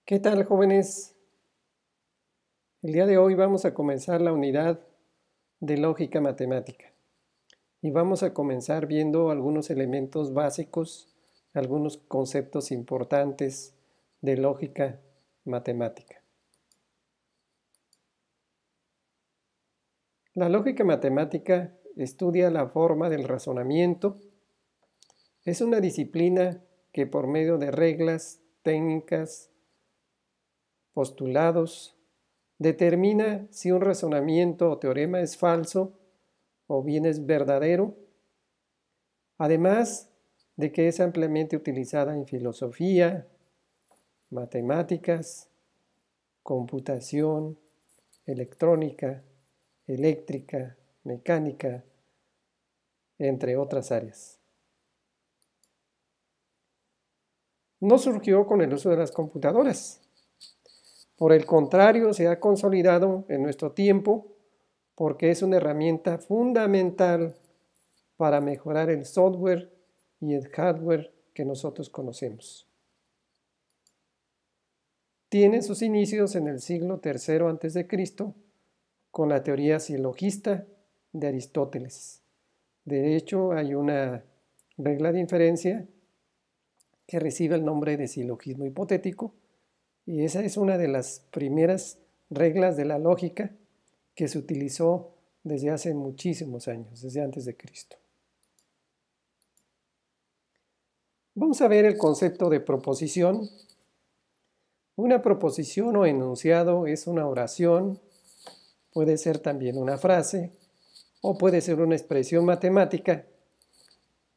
¿Qué tal, jóvenes? El día de hoy vamos a comenzar la unidad de lógica matemática y vamos a comenzar viendo algunos elementos básicos, algunos conceptos importantes de lógica matemática. La lógica matemática estudia la forma del razonamiento. Es una disciplina que por medio de reglas, técnicas, postulados, determina si un razonamiento o teorema es falso o bien es verdadero, además de que es ampliamente utilizada en filosofía, matemáticas, computación, electrónica, eléctrica, mecánica, entre otras áreas. No surgió con el uso de las computadoras. Por el contrario, se ha consolidado en nuestro tiempo porque es una herramienta fundamental para mejorar el software y el hardware que nosotros conocemos. Tiene sus inicios en el siglo III a.C. con la teoría silogista de Aristóteles. De hecho, hay una regla de inferencia que recibe el nombre de silogismo hipotético, y esa es una de las primeras reglas de la lógica que se utilizó desde hace muchísimos años, desde antes de Cristo. Vamos a ver el concepto de proposición. Una proposición o enunciado es una oración, puede ser también una frase o puede ser una expresión matemática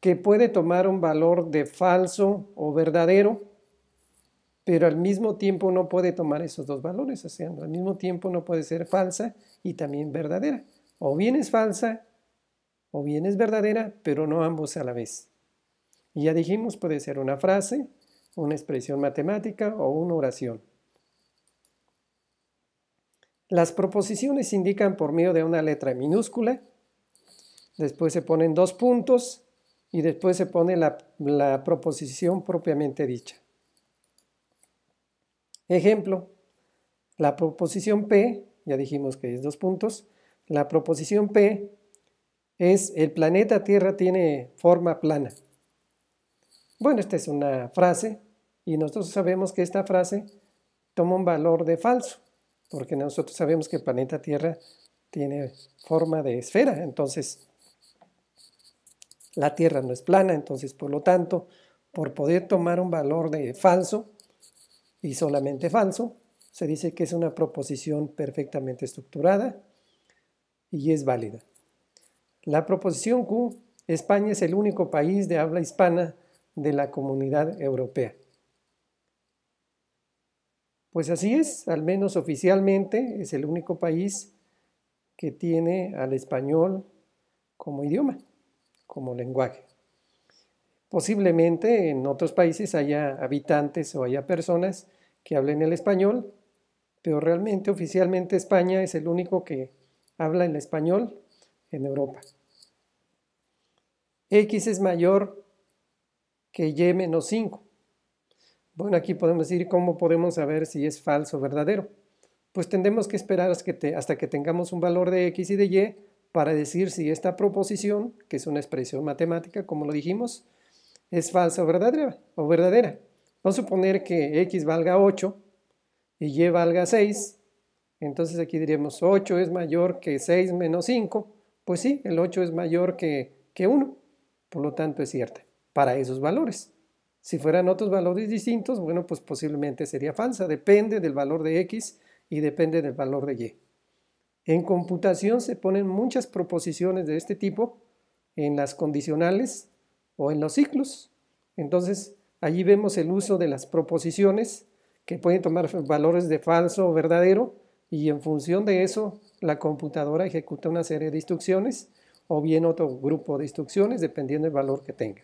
que puede tomar un valor de falso o verdadero, pero al mismo tiempo no puede tomar esos dos valores, o sea, al mismo tiempo no puede ser falsa y también verdadera. O bien es falsa o bien es verdadera, pero no ambos a la vez. Y ya dijimos, puede ser una frase, una expresión matemática o una oración. Las proposiciones se indican por medio de una letra minúscula, después se ponen dos puntos y después se pone la proposición propiamente dicha. Ejemplo, la proposición P, ya dijimos que es dos puntos, la proposición P es el planeta Tierra tiene forma plana. Bueno, esta es una frase y nosotros sabemos que esta frase toma un valor de falso, porque nosotros sabemos que el planeta Tierra tiene forma de esfera, entonces la Tierra no es plana, entonces por lo tanto, por poder tomar un valor de falso y solamente falso, se dice que es una proposición perfectamente estructurada y es válida. La proposición Q, España es el único país de habla hispana de la Comunidad Europea. Pues así es, al menos oficialmente es el único país que tiene al español como idioma, como lenguaje. Posiblemente en otros países haya habitantes o haya personas que hablen el español, pero realmente oficialmente España es el único que habla el español en Europa. X es mayor que Y menos 5. Bueno, aquí podemos decir cómo podemos saber si es falso o verdadero. Pues tendremos que esperar hasta que tengamos un valor de X y de Y para decir si esta proposición, que es una expresión matemática, como lo dijimos, es falsa o verdadera. Vamos a suponer que X valga 8 y Y valga 6. Entonces aquí diríamos 8 es mayor que 6 menos 5. Pues sí, el 8 es mayor que 1. Por lo tanto es cierta para esos valores. Si fueran otros valores distintos, bueno, pues posiblemente sería falsa. Depende del valor de X y depende del valor de Y. En computación se ponen muchas proposiciones de este tipo en las condicionales o en los ciclos. Entonces, allí vemos el uso de las proposiciones que pueden tomar valores de falso o verdadero y en función de eso la computadora ejecuta una serie de instrucciones o bien otro grupo de instrucciones dependiendo del valor que tenga.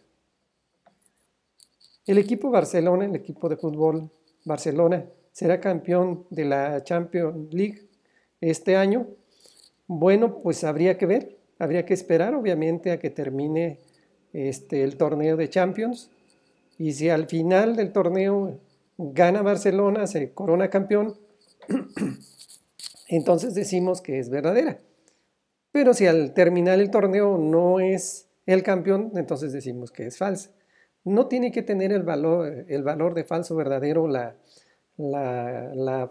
El equipo Barcelona, el equipo de fútbol Barcelona, será campeón de la Champions League este año. Bueno, pues habría que ver, habría que esperar obviamente a que termine el torneo de Champions y si al final del torneo gana Barcelona, se corona campeón, entonces decimos que es verdadera. Pero si al terminar el torneo no es el campeón, entonces decimos que es falsa. No tiene que tener el valor de falso verdadero la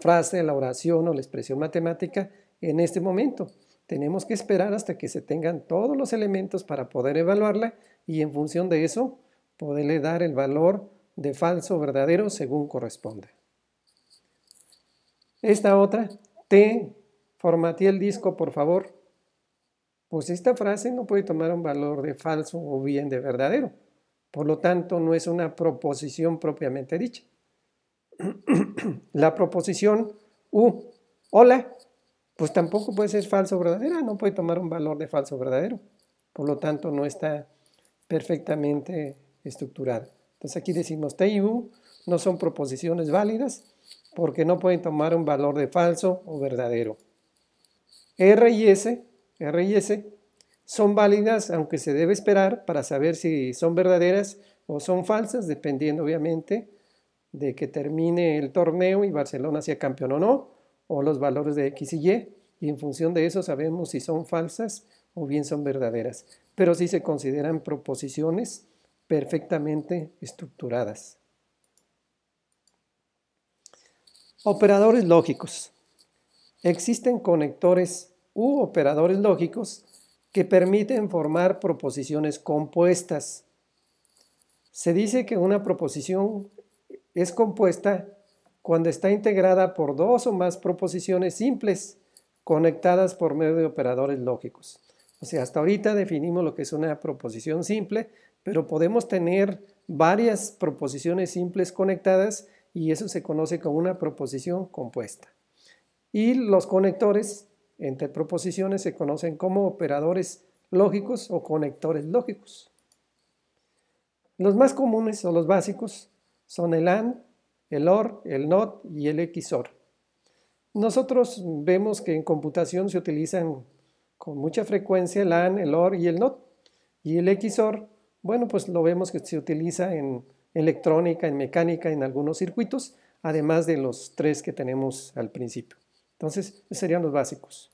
frase, la oración o la expresión matemática en este momento. Tenemos que esperar hasta que se tengan todos los elementos para poder evaluarla y en función de eso poderle dar el valor de falso verdadero según corresponde. Esta otra, formateé el disco por favor. Pues esta frase no puede tomar un valor de falso o bien de verdadero. Por lo tanto, no es una proposición propiamente dicha. La proposición hola, pues tampoco puede ser falso o verdadera, no puede tomar un valor de falso o verdadero. Por lo tanto, no está perfectamente estructurada. Entonces aquí decimos T y U no son proposiciones válidas porque no pueden tomar un valor de falso o verdadero. R y S son válidas, aunque se debe esperar para saber si son verdaderas o son falsas, dependiendo obviamente de que termine el torneo y Barcelona sea campeón o no, o los valores de X y en función de eso sabemos si son falsas o bien son verdaderas. Pero sí se consideran proposiciones perfectamente estructuradas. Operadores lógicos. Existen conectores u operadores lógicos que permiten formar proposiciones compuestas. Se dice que una proposición es compuesta cuando está integrada por dos o más proposiciones simples conectadas por medio de operadores lógicos. O sea, hasta ahorita definimos lo que es una proposición simple, pero podemos tener varias proposiciones simples conectadas y eso se conoce como una proposición compuesta. Y los conectores entre proposiciones se conocen como operadores lógicos o conectores lógicos. Los más comunes o los básicos son el AND, el OR, el NOT y el XOR. Nosotros vemos que en computación se utilizan con mucha frecuencia el AND, el OR y el NOT. Y el XOR, bueno, pues lo vemos que se utiliza en electrónica, en mecánica, en algunos circuitos, además de los tres que tenemos al principio. Entonces, esos serían los básicos.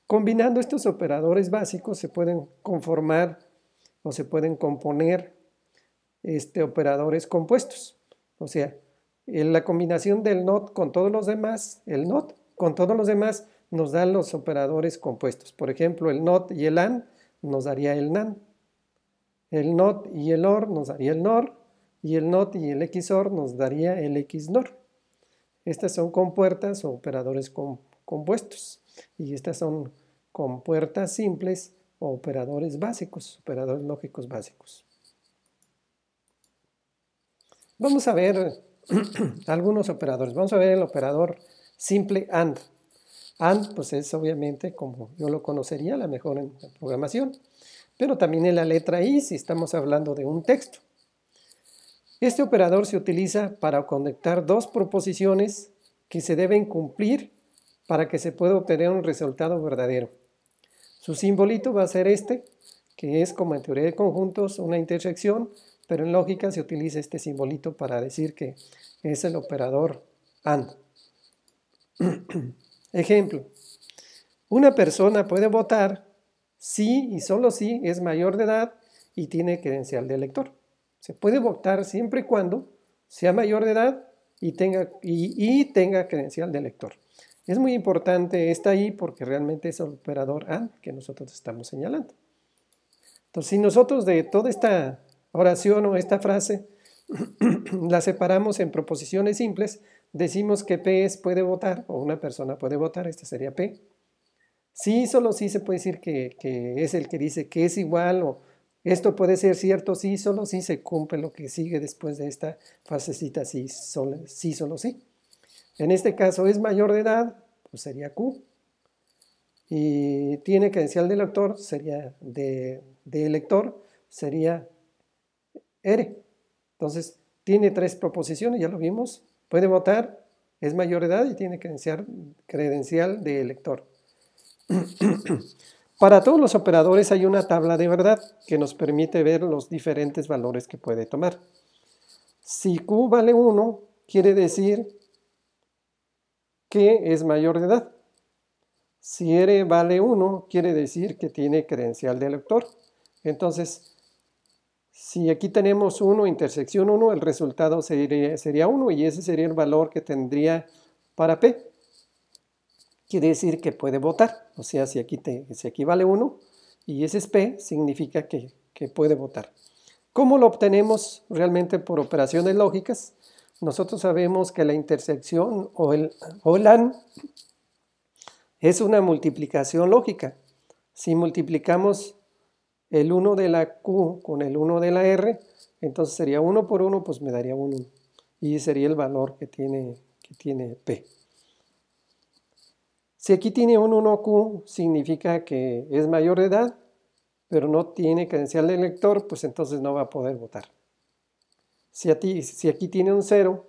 Combinando estos operadores básicos se pueden conformar o se pueden componer operadores compuestos. O sea, la combinación del NOT con todos los demás, el NOT con todos los demás nos dan los operadores compuestos. Por ejemplo, el NOT y el AND nos daría el NAND. El NOT y el OR nos daría el NOR. Y el NOT y el XOR nos daría el XNOR. Estas son compuertas o operadores compuestos. Y estas son compuertas simples o operadores básicos, operadores lógicos básicos. Vamos a ver algunos operadores. Vamos a ver el operador simple AND. AND pues es obviamente como yo lo conocería, la mejor en la programación, pero también en la letra I si estamos hablando de un texto. Este operador se utiliza para conectar dos proposiciones que se deben cumplir para que se pueda obtener un resultado verdadero. Su simbolito va a ser que es como en teoría de conjuntos una intersección, pero en lógica se utiliza este simbolito para decir que es el operador AND. Ejemplo, una persona puede votar si y solo si es mayor de edad y tiene credencial de elector. Se puede votar siempre y cuando sea mayor de edad y tenga credencial de elector. Es muy importante esta I porque realmente es el operador AND que nosotros estamos señalando. Entonces, si nosotros de toda esta oración o esta frase la separamos en proposiciones simples, decimos que P es puede votar o una persona puede votar, este sería P. Sí, solo sí se puede decir que es el que dice que es igual o esto puede ser cierto, sí, solo sí se cumple lo que sigue después de esta frasecita sí, solo sí. En este caso es mayor de edad, pues sería Q. Y tiene credencial de elector, sería de elector, sería R. Entonces, tiene tres proposiciones, ya lo vimos. Puede votar, es mayor de edad y tiene credencial de elector. Para todos los operadores hay una tabla de verdad que nos permite ver los diferentes valores que puede tomar. Si Q vale 1, quiere decir que es mayor de edad. Si R vale 1, quiere decir que tiene credencial de lector. Entonces, si aquí tenemos 1, intersección 1, el resultado sería 1 y ese sería el valor que tendría para P. Quiere decir que puede votar. O sea, si aquí vale 1 y ese es P, significa que puede votar. ¿Cómo lo obtenemos realmente por operaciones lógicas? Nosotros sabemos que la intersección o el AND es una multiplicación lógica. Si multiplicamos el 1 de la Q con el 1 de la R, entonces sería 1 por 1, pues me daría 1. Y sería el valor que tiene P. Si aquí tiene un 1Q, significa que es mayor de edad, pero no tiene credencial de lector, pues entonces no va a poder votar. Si aquí tiene un 0,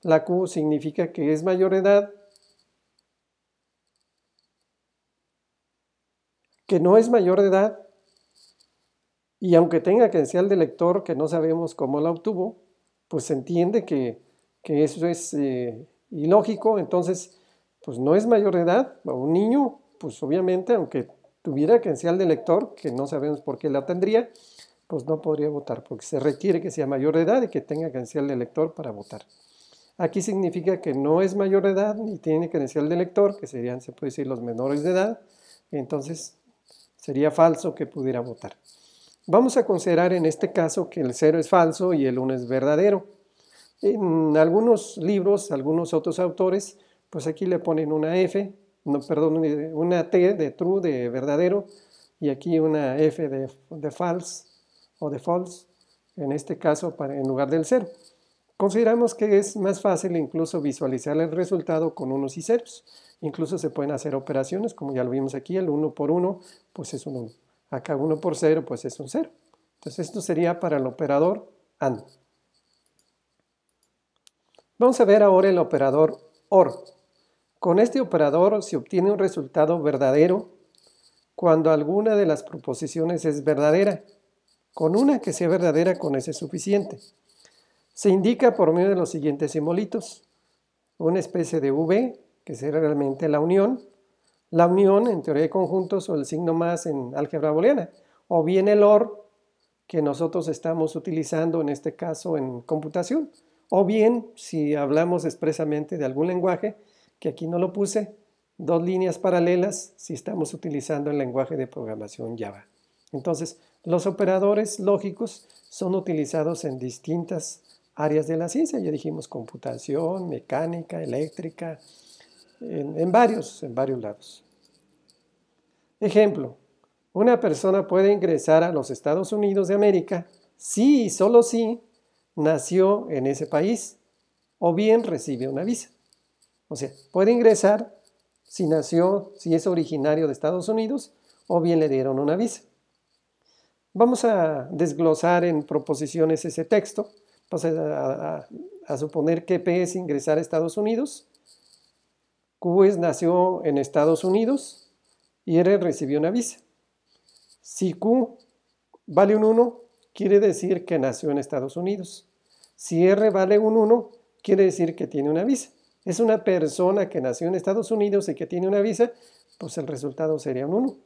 la Q significa que es mayor de edad, que no es mayor de edad, y aunque tenga credencial de lector, que no sabemos cómo la obtuvo, pues se entiende que eso es ilógico, entonces pues no es mayor de edad. Un niño, pues obviamente, aunque tuviera credencial de lector, que no sabemos por qué la tendría, pues no podría votar, porque se requiere que sea mayor de edad y que tenga credencial de lector para votar. Aquí significa que no es mayor de edad ni tiene credencial de lector, que serían, se puede decir, los menores de edad, entonces sería falso que pudiera votar. Vamos a considerar en este caso que el 0 es falso y el 1 es verdadero. En algunos libros, algunos otros autores, pues aquí le ponen una F, no, perdón, una T de true, de verdadero, y aquí una F de false o de false, en este caso en lugar del 0. Consideramos que es más fácil incluso visualizar el resultado con unos y ceros. Incluso se pueden hacer operaciones, como ya lo vimos aquí, el 1 por 1, pues es un 1. Acá 1 por 0, pues es un 0. Entonces esto sería para el operador AND. Vamos a ver ahora el operador OR. Con este operador se obtiene un resultado verdadero cuando alguna de las proposiciones es verdadera. Con una que sea verdadera, con ese es suficiente. Se indica por medio de los siguientes simbolitos. Una especie de V, que será realmente la unión. La unión en teoría de conjuntos o el signo más en álgebra booleana. O bien el OR, que nosotros estamos utilizando en este caso en computación. O bien, si hablamos expresamente de algún lenguaje, que aquí no lo puse, dos líneas paralelas si estamos utilizando el lenguaje de programación Java. Entonces, los operadores lógicos son utilizados en distintas áreas de la ciencia. Ya dijimos computación, mecánica, eléctrica, en varios lados. Ejemplo, una persona puede ingresar a los Estados Unidos de América si y solo si nació en ese país o bien recibe una visa. O sea, puede ingresar si nació, si es originario de Estados Unidos o bien le dieron una visa. Vamos a desglosar en proposiciones ese texto. Vamos a suponer que P es ingresar a Estados Unidos, Q nació en Estados Unidos y R recibió una visa. Si Q vale un 1, quiere decir que nació en Estados Unidos. Si R vale un 1, quiere decir que tiene una visa. Es una persona que nació en Estados Unidos y que tiene una visa, pues el resultado sería un 1.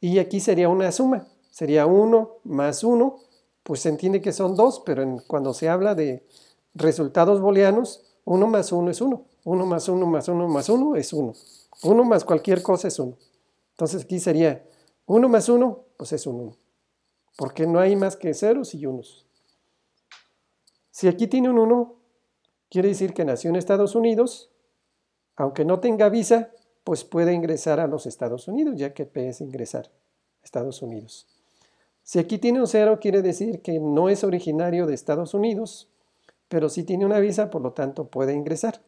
Y aquí sería una suma. Sería 1 más 1, pues se entiende que son 2, pero cuando se habla de resultados booleanos, 1 más 1 es 1. 1 más 1 más 1 más 1 es 1. 1 más cualquier cosa es 1. Entonces aquí sería 1 más 1, pues es un 1. Porque no hay más que ceros y unos. Si aquí tiene un 1, quiere decir que nació en Estados Unidos, aunque no tenga visa, pues puede ingresar a los Estados Unidos, ya que P es ingresar a Estados Unidos. Si aquí tiene un 0, quiere decir que no es originario de Estados Unidos, pero sí tiene una visa, por lo tanto puede ingresar.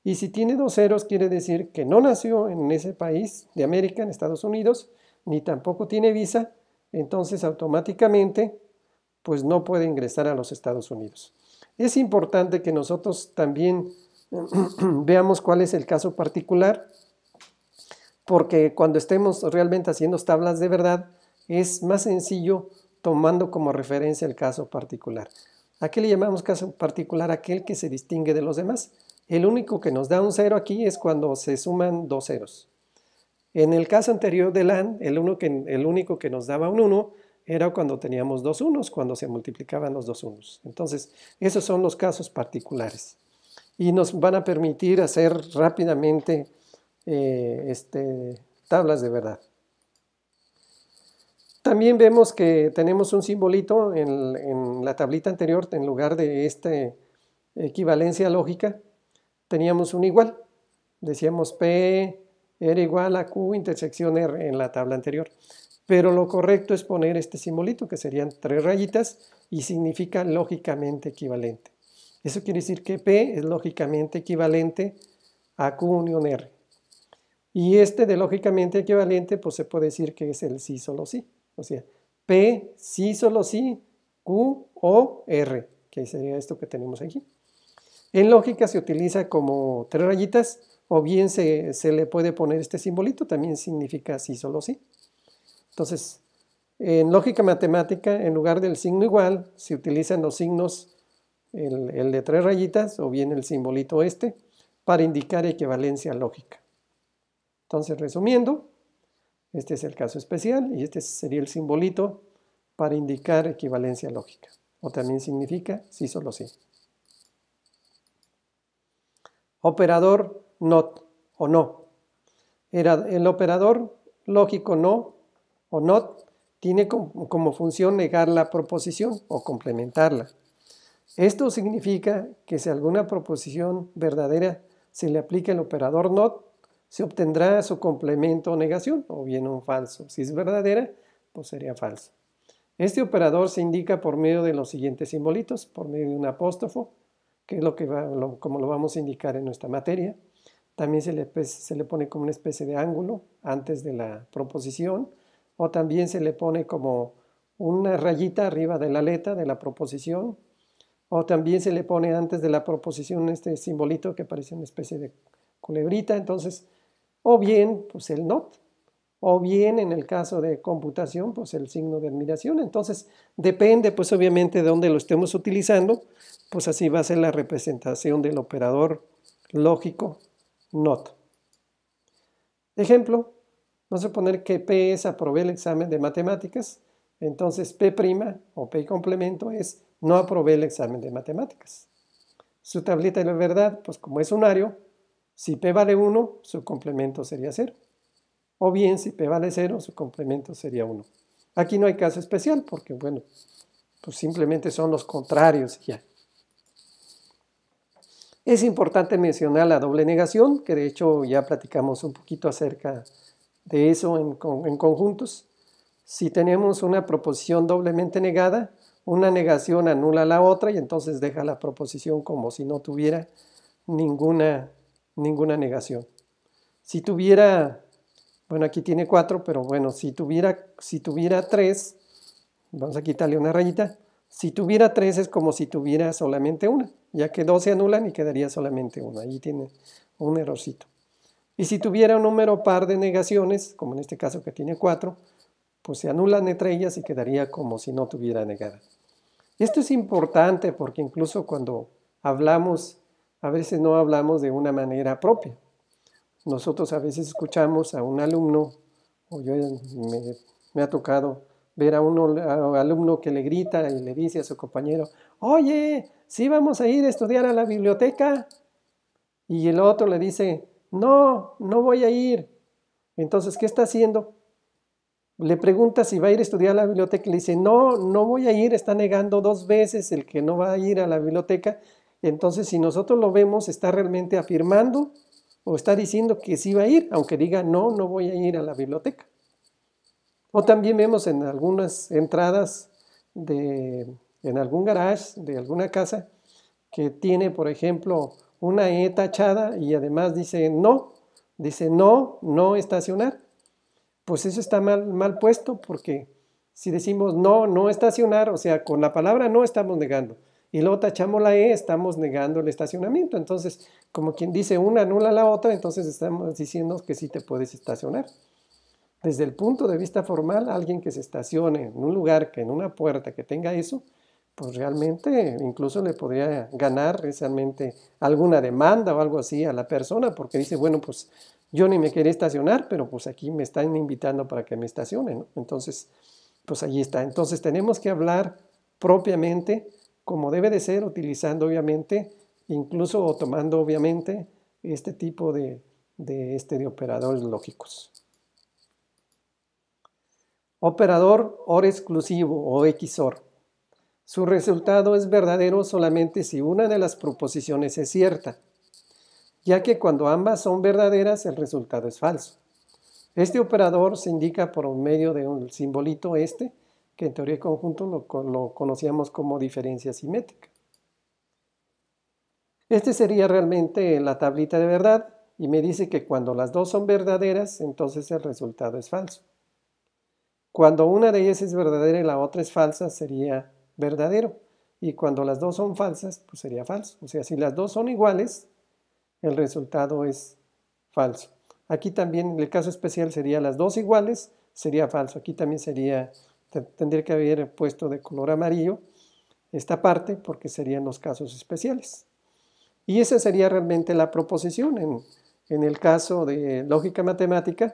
Y si tiene dos ceros, quiere decir que no nació en ese país de América, en Estados Unidos, ni tampoco tiene visa, entonces automáticamente pues no puede ingresar a los Estados Unidos. Es importante que nosotros también veamos cuál es el caso particular, porque cuando estemos realmente haciendo tablas de verdad, es más sencillo tomando como referencia el caso particular. ¿A qué le llamamos caso particular? Aquel que se distingue de los demás. El único que nos da un 0 aquí es cuando se suman dos ceros. En el caso anterior del AND, el único que nos daba un 1 era cuando teníamos dos unos, cuando se multiplicaban los dos unos. Entonces, esos son los casos particulares. Y nos van a permitir hacer rápidamente tablas de verdad. También vemos que tenemos un simbolito en la tablita anterior, en lugar de esta equivalencia lógica, teníamos un igual. Decíamos P era igual a Q intersección R en la tabla anterior. Pero lo correcto es poner este simbolito, que serían 3 rayitas, y significa lógicamente equivalente. Eso quiere decir que P es lógicamente equivalente a Q unión R. Y este de lógicamente equivalente, pues se puede decir que es el sí solo sí. O sea, P, sí, solo sí, Q o R, que sería esto que tenemos aquí. En lógica se utiliza como 3 rayitas, o bien se le puede poner este simbolito, también significa sí, solo sí. Entonces, en lógica matemática, en lugar del signo igual, se utilizan los signos, el de 3 rayitas, o bien el simbolito para indicar equivalencia lógica. Entonces, resumiendo, este es el caso especial y este sería el simbolito para indicar equivalencia lógica. O también significa sí, solo sí. Operador not o no. El operador lógico no o not tiene como función negar la proposición o complementarla. Esto significa que si a alguna proposición verdadera se le aplica el operador not, se obtendrá su complemento o negación, o bien un falso. Si es verdadera, pues sería falso. Este operador se indica por medio de los siguientes simbolitos, por medio de un apóstrofo, que es como lo vamos a indicar en nuestra materia. También se le pone como una especie de ángulo antes de la proposición, o también se le pone como una rayita arriba de la letra de la proposición, o también se le pone antes de la proposición este simbolito que parece una especie de culebrita. Entonces, o bien, pues el not, o bien en el caso de computación, pues el signo de admiración. Entonces, depende, pues obviamente de dónde lo estemos utilizando, pues así va a ser la representación del operador lógico not. Ejemplo, vamos a poner que P es aprobé el examen de matemáticas, entonces P' o P complemento es no aprobé el examen de matemáticas. Su tablita de la verdad, pues como es unario, si P vale 1, su complemento sería 0. O bien, si P vale 0, su complemento sería 1. Aquí no hay caso especial porque, bueno, pues simplemente son los contrarios ya. Es importante mencionar la doble negación, que de hecho ya platicamos un poquito acerca de eso en conjuntos. Si tenemos una proposición doblemente negada, una negación anula la otra y entonces deja la proposición como si no tuviera ninguna negación. Si tuviera, bueno, aquí tiene 4, pero bueno, si tuviera 3, vamos a quitarle una rayita. Si tuviera 3 es como si tuviera solamente una, ya que 2 se anulan y quedaría solamente una. Ahí tiene un errorcito. Y si tuviera un número par de negaciones, como en este caso que tiene 4, pues se anulan entre ellas y quedaría como si no tuviera negada. Esto es importante porque incluso cuando hablamos, a veces no hablamos de una manera propia. Nosotros a veces escuchamos a un alumno, o yo me ha tocado ver a un alumno que le grita y le dice a su compañero, oye, ¿sí vamos a ir a estudiar a la biblioteca? Y el otro le dice, no, no voy a ir. Entonces, ¿qué está haciendo? Le pregunta si va a ir a estudiar a la biblioteca y le dice, no, no voy a ir, está negando 2 veces el que no va a ir a la biblioteca. Entonces, si nosotros lo vemos, está realmente afirmando o está diciendo que sí va a ir, aunque diga, no, no voy a ir a la biblioteca. O también vemos en algunas entradas en algún garage de alguna casa que tiene, por ejemplo, una E tachada y además dice no no estacionar. Pues eso está mal puesto porque si decimos no, no estacionar, o sea, con la palabra no estamos negando. Y luego tachamos la E, estamos negando el estacionamiento. Entonces, como quien dice una anula la otra, entonces estamos diciendo que sí te puedes estacionar. Desde el punto de vista formal, alguien que se estacione en un lugar, en una puerta que tenga eso, pues realmente incluso le podría ganar realmente alguna demanda o algo así a la persona, porque dice, bueno, pues yo ni me quería estacionar, pero pues aquí me están invitando para que me estacione, ¿no? Entonces, pues allí está. Entonces tenemos que hablar propiamente como debe de ser, utilizando obviamente, incluso o tomando obviamente este tipo de operadores lógicos. Operador OR exclusivo o XOR. Su resultado es verdadero solamente si una de las proposiciones es cierta, ya que cuando ambas son verdaderas el resultado es falso. Este operador se indica por medio de un simbolito que en teoría de conjuntos lo conocíamos como diferencia simétrica. Este sería realmente la tablita de verdad y me dice que cuando las dos son verdaderas, entonces el resultado es falso. Cuando una de ellas es verdadera y la otra es falsa, sería verdadero. Y cuando las dos son falsas, pues sería falso. O sea, si las dos son iguales, el resultado es falso. Aquí también, en el caso especial, sería las dos iguales, sería falso. Aquí también tendría que haber puesto de color amarillo esta parte, porque serían los casos especiales. Y esa sería realmente la proposición. En el caso de lógica matemática,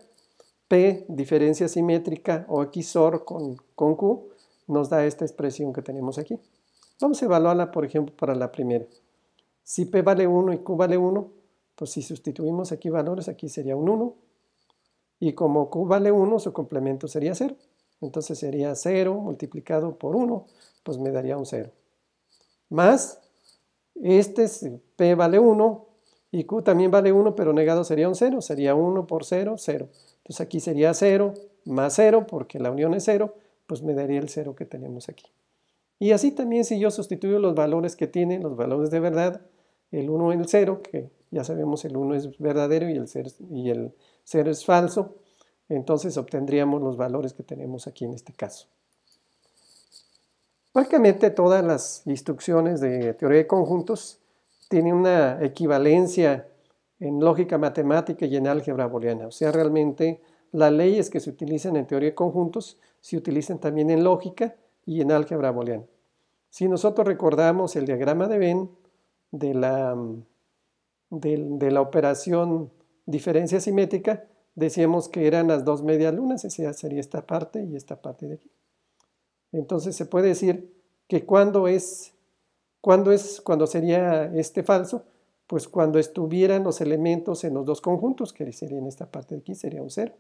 P, diferencia simétrica o XOR con Q, nos da esta expresión que tenemos aquí. Vamos a evaluarla, por ejemplo, para la primera. Si P vale 1 y Q vale 1, pues si sustituimos aquí valores, aquí sería un 1. Y como Q vale 1, su complemento sería 0. Entonces sería 0 multiplicado por 1, pues me daría un 0. Más, P vale 1 y Q también vale 1, pero negado sería un 0. Sería 1 por 0, 0. Entonces aquí sería 0 más 0, porque la unión es 0, pues me daría el 0 que tenemos aquí. Y así también si yo sustituyo los valores que tienen, los valores de verdad, el 1 en el 0, que ya sabemos el 1 es verdadero y el 0 es falso, entonces obtendríamos los valores que tenemos aquí en este caso. Prácticamente todas las instrucciones de teoría de conjuntos tienen una equivalencia en lógica matemática y en álgebra booleana. O sea, realmente las leyes que se utilizan en teoría de conjuntos se utilizan también en lógica y en álgebra booleana. Si nosotros recordamos el diagrama de Venn de la operación diferencia simétrica, decíamos que eran las dos medias lunas, esa sería esta parte y esta parte de aquí. Entonces se puede decir que cuando sería este falso, pues cuando estuvieran los elementos en los dos conjuntos, que sería en esta parte de aquí, sería un 0.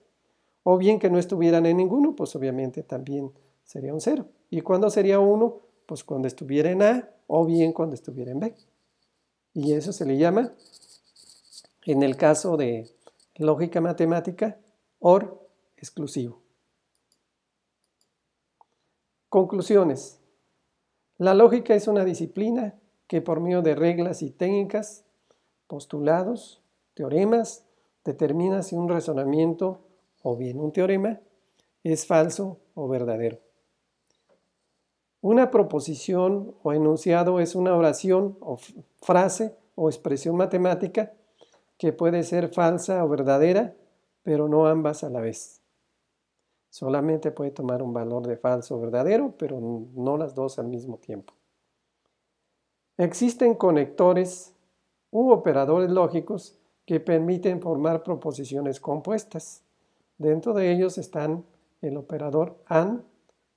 O bien que no estuvieran en ninguno, pues obviamente también sería un 0. ¿Y cuándo sería 1? Pues cuando estuviera en A o bien cuando estuviera en B. Y eso se le llama, en el caso de lógica matemática, OR exclusivo. Conclusiones. La lógica es una disciplina que por medio de reglas y técnicas, postulados, teoremas, determina si un razonamiento o bien un teorema es falso o verdadero. Una proposición o enunciado es una oración o frase o expresión matemática que puede ser falsa o verdadera, pero no ambas a la vez. Solamente puede tomar un valor de falso o verdadero, pero no las dos al mismo tiempo. Existen conectores u operadores lógicos que permiten formar proposiciones compuestas. Dentro de ellos están el operador AND,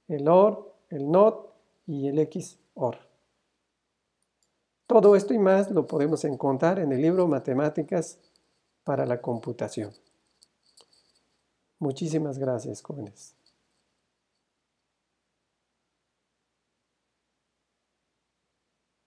el OR, el NOT y el XOR. Todo esto y más lo podemos encontrar en el libro Matemáticas para la Computación. Muchísimas gracias, jóvenes.